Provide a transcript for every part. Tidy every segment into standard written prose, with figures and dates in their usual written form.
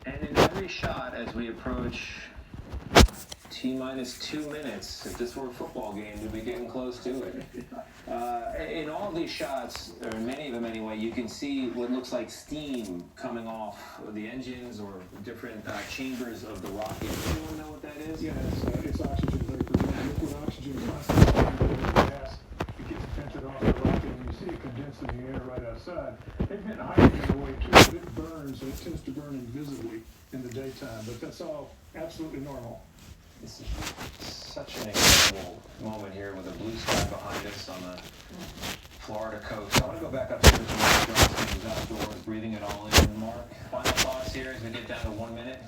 And in every shot, as we approach T-minus 2 minutes, if this were a football game, we'd be getting close to it. In all of these shots, or in many of them anyway, you can see what looks like steam coming off the engines or different chambers of the rocket. Anyone know what that is? Yeah, it's oxygen vapor, liquid oxygen constantly in the gas. It gets vented off the rocket, and you see it condensed in the air right outside. They've been hydrogen away too, but it burns, and it tends to burn invisibly in the daytime. But that's all absolutely normal. This is such an incredible moment here with a blue sky behind us on the Florida coast. I want to go back up here to Mark Johnson, who's outdoors, breathing it all in. Mark, final thoughts here as we get down to 1 minute.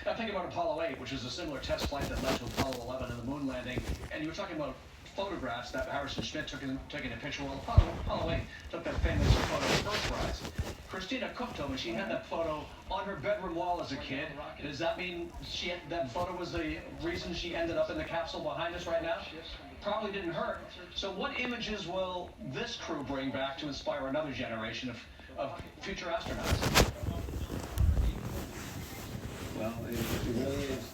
I think about Apollo 8, which was a similar test flight that led to Apollo 11 and the moon landing. And you were talking about photographs that Harrison Schmitt took in a picture. Well, Apollo 8 took that famous photo of Earthrise. Christina Cook told me she had that photo on her bedroom wall as a kid. Does that mean that photo was the reason she ended up in the capsule behind us right now? Probably didn't hurt. So what images will this crew bring back to inspire another generation of future astronauts? Well, it really is.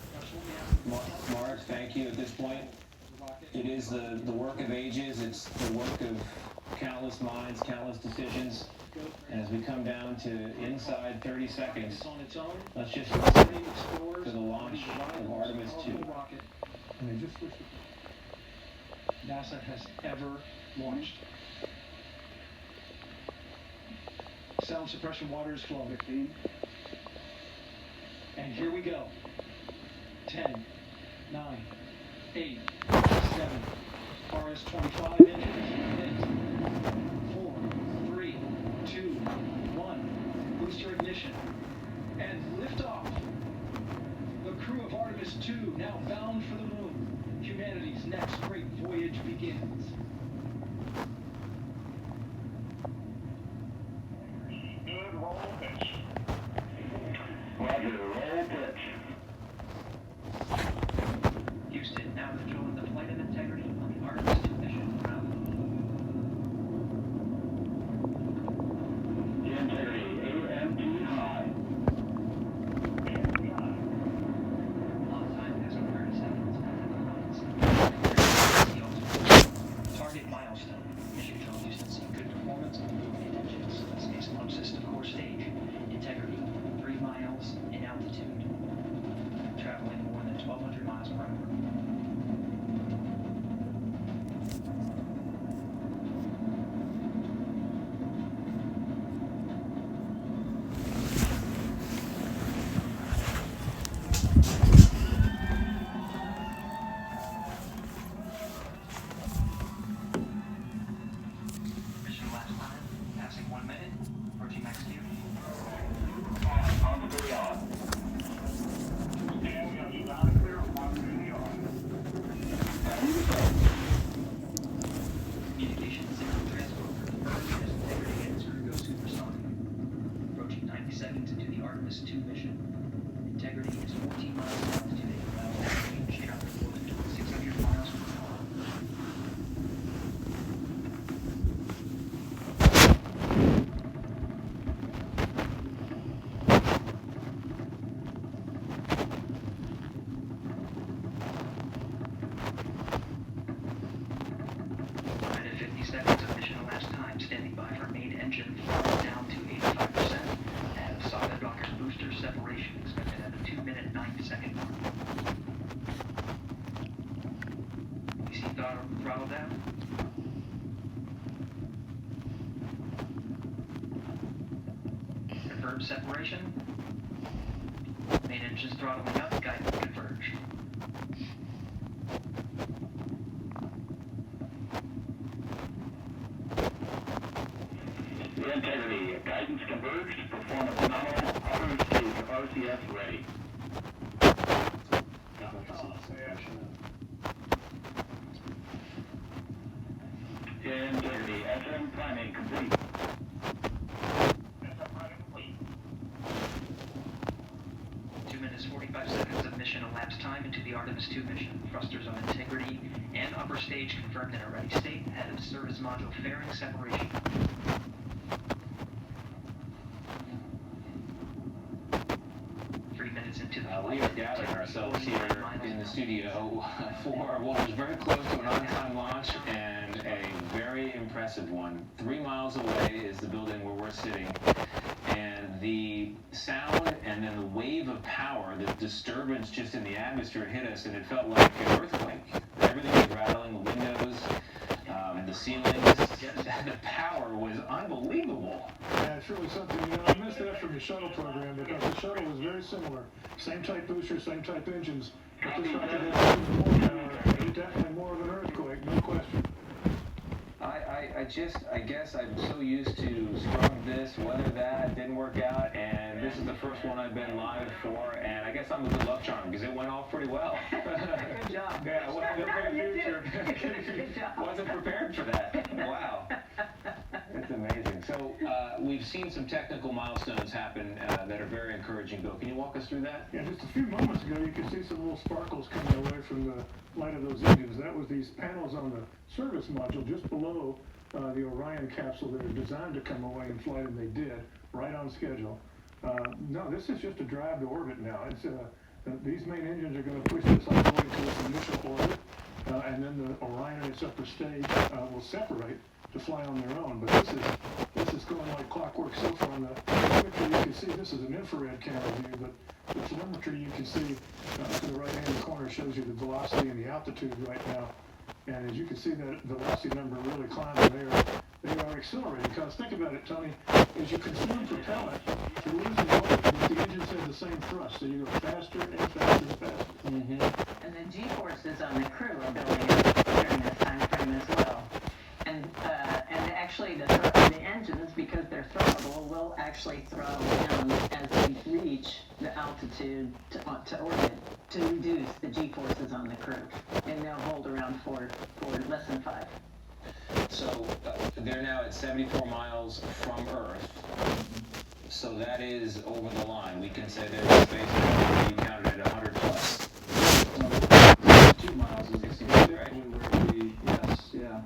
Mark, thank you at this point. It is the work of ages. It's the work of countless minds, countless decisions. And as we come down to inside 30 seconds, let's just listen to the launch of Artemis II. And they just wish NASA has ever launched. Sound suppression water is flowing. And here we go. 10, 9, 8, 7, RS-25 engines. 4, 3, 2, 1. Booster ignition. And liftoff. The crew of Artemis II now bound for the moon. Humanity's next great voyage begins. Good roll pitch. Roger, roll pitch. Houston now controlling the flight of integrity on the Artemis II mission. Integrity, AMT high. Launch time has 30 seconds. Target milestone. Mission control Houston see good performance on the engines. Space launch system core stage. Integrity, 3 miles in altitude. Traveling more than 1,200 miles per hour. Mission last time, passing 1 minute, approaching max Q. On the way on. And we are loud and clear on the way on. Communication signal transport confirmed as integrity and crew go supersonic. Approaching 90 seconds into the Artemis II mission. Integrity is 14 miles in altitude and allows range traveling more than 600 miles per hour. Minute 50 seconds of mission last time, standing by for main engine throttle down to 85%. Have solid rocket booster separation expected at the 2-minute 9-second mark. You see throttle down? Confirm separation. Main engine's throttling up, guidance converged. Integrity, guidance converged, performance nominal, outer stage RCS ready. Integrity, SM priming complete. SM priming complete. 2 minutes 45 seconds of mission elapsed time into the Artemis II mission. Thrusters on integrity and upper stage confirmed in a ready state. Head of service module fairing separation. to the We are gathering ourselves here in the studio for what was very close to an on-time launch and a very impressive one. 3 miles away is the building where we're sitting, and the sound and then the wave of power, the disturbance just in the atmosphere hit us, and it felt like an earthquake. Everything was rattling, the windows, the ceilings. The power was unbelievable. Yeah, it's really something. You know, I missed that from the shuttle program because the shuttle was very similar. Same type booster, same type engines. But this rocket had more power. Definitely more of an earthquake, no question. I guess I'm so used to scrub this, weather that, didn't work out, and this is the first one I've been live for, and I guess I'm a good luck charm because it went off pretty well. Good job. Yeah, well, Good job. wasn't prepared for that. Wow. It's amazing. So we've seen some technical milestones happen that are very encouraging. Bill, can you walk us through that? Yeah, just a few moments ago, you could see some little sparkles coming away from the light of those engines. That was these panels on the service module just below the Orion capsule that are designed to come away in flight, and they did, right on schedule. No, this is just a drive to orbit now. It's these main engines are going to push this all the way to its initial orbit, and then the Orion and its upper stage will separate to fly on their own. But this is going like clockwork. So far on the telemetry, you can see this is an infrared camera view, but the telemetry you can see up in the right-hand corner shows you the velocity and the altitude right now. And as you can see, that velocity number really climbing. They are accelerating. Because think about it, Tony, as you consume propellant, you're losing oil, but the engines have the same thrust, so you go faster and faster and faster. Mm-hmm. And the G-forces on the crew are building up during this time frame as well. And actually the engines, because they're throwable, will actually throttle down as we reach the altitude to orbit to reduce the G-forces on the crew. And they'll hold around for less than 5. So they're now at 74 miles from Earth. So that is over the line. We can say they're in space now. You counted at 100 plus. 2 miles is exactly where we, yes, yeah.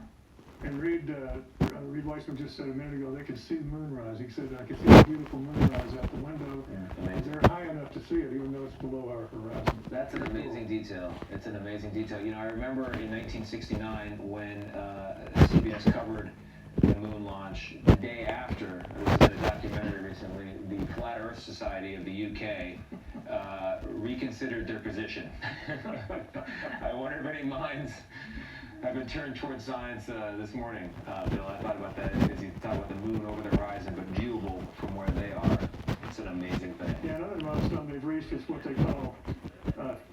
And Reed Weissman just said a minute ago they could see the moonrise. He said, I could see the beautiful moonrise out the window. Yeah, They're high enough to see it, even though it's below our horizon. That's an amazing detail. It's an amazing detail. You know, I remember in 1969 when CBS covered the moon launch. The day after, this is in a documentary recently, the Flat Earth Society of the UK reconsidered their position. I wonder if any minds have been turned towards science this morning. Bill, I thought about that as you talk about the moon over the horizon, but viewable from where they are. It's an amazing thing. Yeah, another milestone they've reached is what they call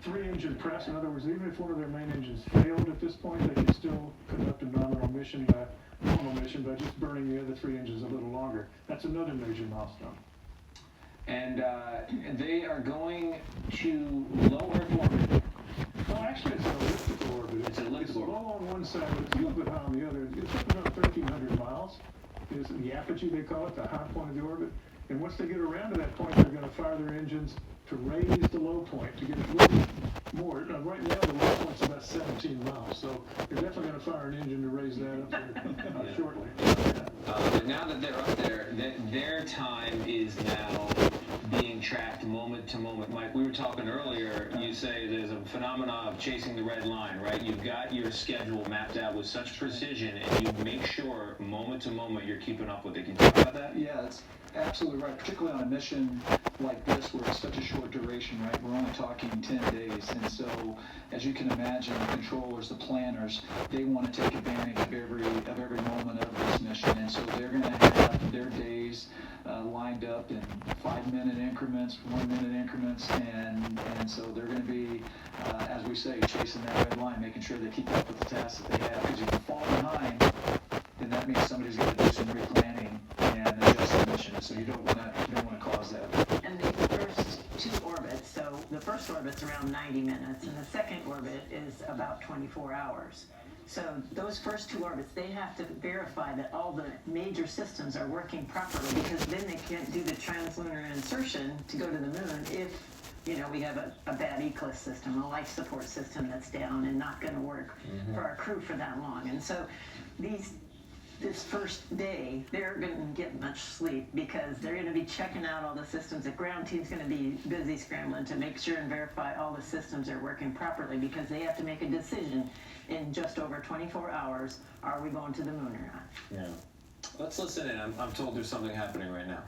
3-engine press. In other words, even if one of their main engines failed at this point, they can still conduct a normal mission by just burning the other 3 engines a little longer. That's another major milestone. And they are going to low Earth orbit. Well, actually, it's an elliptical orbit. It's an elliptical It's orbit. low on one side, but it's a little bit high on the other. It's up about 1,300 miles. Is the apogee, they call it, the high point of the orbit. And once they get around to that point, they're going to fire their engines to raise the low point, to get it a little more. Right now, the low point's about 17 miles, so they're definitely going to fire an engine to raise that up there shortly. But now that they're up there, their time is now being tracked moment to moment. Mike, we were talking earlier, you say there's a phenomenon of chasing the red line, right? You've got your schedule mapped out with such precision, and you make sure moment to moment you're keeping up with it. Can you talk about that? Yeah, that's absolutely right, particularly on a mission like this where it's such a short duration, right? We're only talking 10 days, and so as you can imagine, the controllers, the planners, they want to take advantage of every moment of this mission, and so they're going to have their days lined up in 5-minute increments, 1-minute increments, and so they're going to be, as we say, chasing that red line, making sure they keep up with the tasks that they have, because if you fall behind, then that means somebody's going to do some replanning and adjust the mission, so you don't want to cause that. And the first 2 orbits, so the first orbit's around 90 minutes, and the second orbit is about 24 hours. So those first 2 orbits, they have to verify that all the major systems are working properly, because then they can't do the translunar insertion to go to the moon if, you know, we have a bad ECLIS system, a life support system that's down and not going to work for our crew for that long. And so these this first day, they're going to get much sleep because they're going to be checking out all the systems. The ground team's going to be busy scrambling to make sure and verify all the systems are working properly because they have to make a decision in just over 24 hours, are we going to the moon or not? Yeah. Let's listen in. I'm told there's something happening right now.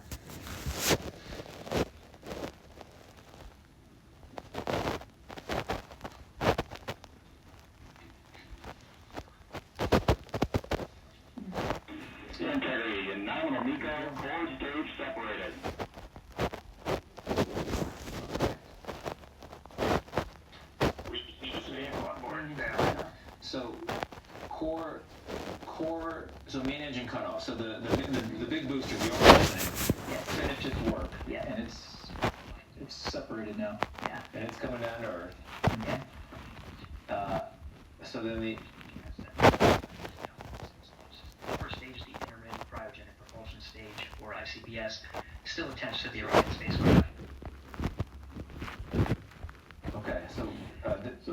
Integrity and nominal MECO core stage separated. We need to see one more down. So, so main engine cutoff. So the big booster, the overall thing, Yes. finished its work, Yeah. And it's separated now. Yeah. and it's coming down to Earth. Yeah. So then the First stage, the intermittent cryogenic propulsion stage, or ICPS, still attached to the Orion spacecraft. okay. So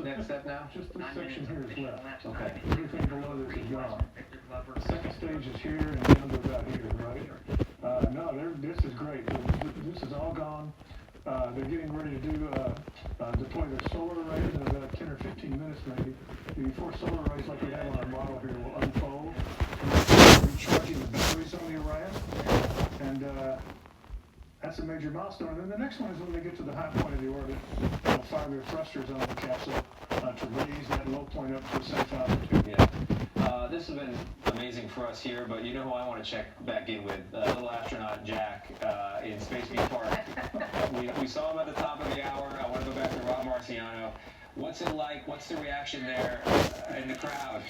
the next step now. Just this 9 section minutes here of is left. Okay. Everything below this is gone. Victor Glover. The second stage is here and then goes out here, right? No, this is great. This is all gone. They're getting ready to do deploy their solar arrays in about 10 or 15 minutes maybe. The 4 solar arrays like we have on our model here will unfold. And recharging the batteries on the Orion. And that's a major milestone. And then the next one is when they get to the high point of the orbit, they'll fire their thrusters on the capsule to raise that low point up to a safe altitude. Yeah. This has been amazing for us here, but you know who I want to check back in with? Little astronaut Jack in Space Beach Park. We saw him at the top of the hour. I want to go back to Rob Marciano. What's it like? What's the reaction there in the crowd?